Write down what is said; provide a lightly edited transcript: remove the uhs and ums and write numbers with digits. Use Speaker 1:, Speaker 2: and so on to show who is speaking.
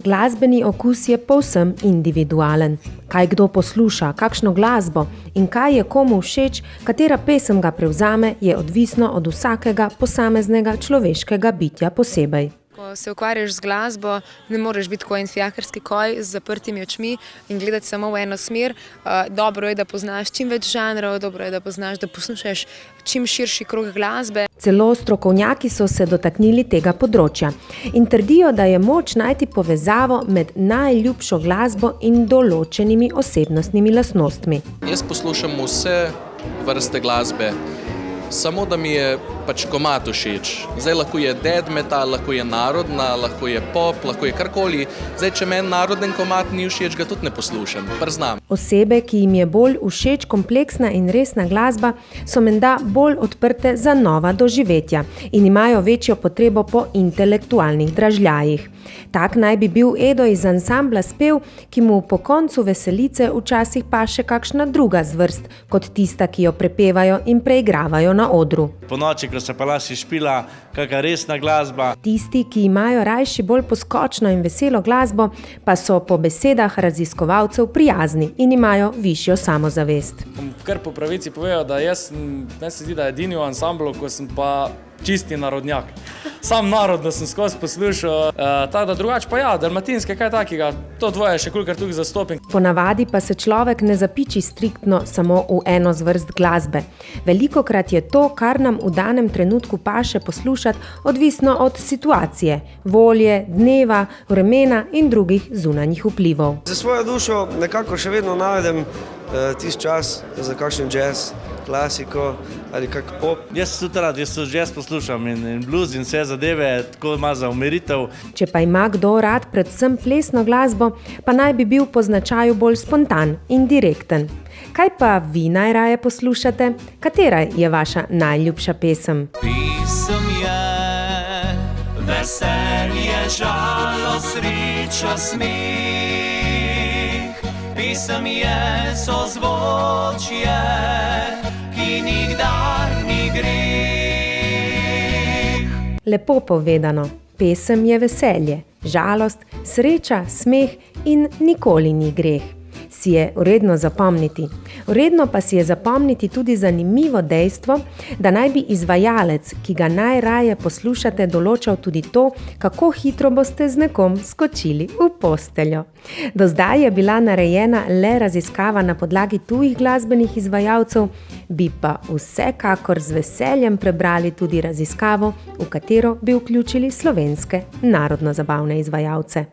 Speaker 1: Glasbeni okus je povsem individualen. Kaj kdo posluša, kakšno glasbo in kaj je komu všeč, katera pesem ga prevzame, je odvisno od vsakega posameznega človeškega bitja posebej.
Speaker 2: Ko se ukvarjaš z glasbo, ne moreš biti kot en fijakerski koj z zaprtimi očmi in gledati samo v eno smer. Dobro je, da poznaš čim več žanrov, dobro je, da poznaš, da poslušaš čim širši krog glasbe.
Speaker 1: Celo strokovnjaki so se dotaknili tega področja in trdijo, da je moč najti povezavo med najljubšo glasbo in določenimi osebnostnimi lastnostmi.
Speaker 3: Jaz poslušam vse vrste glasbe, samo da mi je komad všeč. Zdaj lahko je death metal, lahko je narodna, lahko je pop, lahko je karkoli. Zdaj, če meni naroden komad ni všeč, ga tudi ne poslušam, priznam.
Speaker 1: Osebe, ki jim je bolj všeč kompleksna in resna glasba, so menda bolj odprte za nova doživetja in imajo večjo potrebo po intelektualnih dražljajih. Tak naj bi bil Edo iz ansambla Spev, ki mu po koncu veselice včasih paše kakšna druga zvrst, kot tista, ki jo prepevajo in preigravajo na odru.
Speaker 4: Po noči, ko se pa lasi špila, kakšna resna glasba.
Speaker 1: Tisti, ki imajo rajši bolj poskočno in veselo glasbo, pa so po besedah raziskovalcev prijazni in imajo višjo samozavest.
Speaker 5: Kar po pravici povejo, da meni se zdi, da je edini v ansamblu, ko sem pa čisti narodnjak. Sam narodno sem skozi poslušal, tako da drugače pa ja, dalmatinske, kaj takega, to dvoje še kolikor tukaj zastopim.
Speaker 1: Ponavadi pa se človek ne zapiči striktno samo v eno zvrst glasbe. Velikokrat je to, kar nam v danem trenutku paše poslušati, odvisno od situacije, volje, dneva, vremena in drugih zunanjih vplivov.
Speaker 6: Za svojo dušo nekako še vedno najdem tisti čas za kakšen jazz, klasiko ali kak pop.
Speaker 4: Jaz tudi rad, jaz jazz poslušam in blues in vse zadeve, tako ima za umiritev.
Speaker 1: Če pa ima kdo rad predvsem plesno glasbo, pa naj bi bil po značaju bolj spontan in direkten. Kaj pa vi najraje poslušate? Katera je vaša najljubša pesem?
Speaker 7: Pisem je veselje, žalost, sreča, smeh. Pisem je sozvočje, ki nikdar ni greh.
Speaker 1: Lepo povedano. Pesem je veselje, žalost, sreča, smeh in nikoli ni greh. Si je vredno zapomniti. Vredno pa si je zapomniti tudi zanimivo dejstvo, da naj bi izvajalec, ki ga najraje poslušate, določal tudi to, kako hitro boste z nekom skočili v posteljo. Do zdaj je bila narejena le raziskava na podlagi tujih glasbenih izvajalcev, bi pa vsekakor z veseljem prebrali tudi raziskavo, v katero bi vključili slovenske narodno-zabavne izvajalce.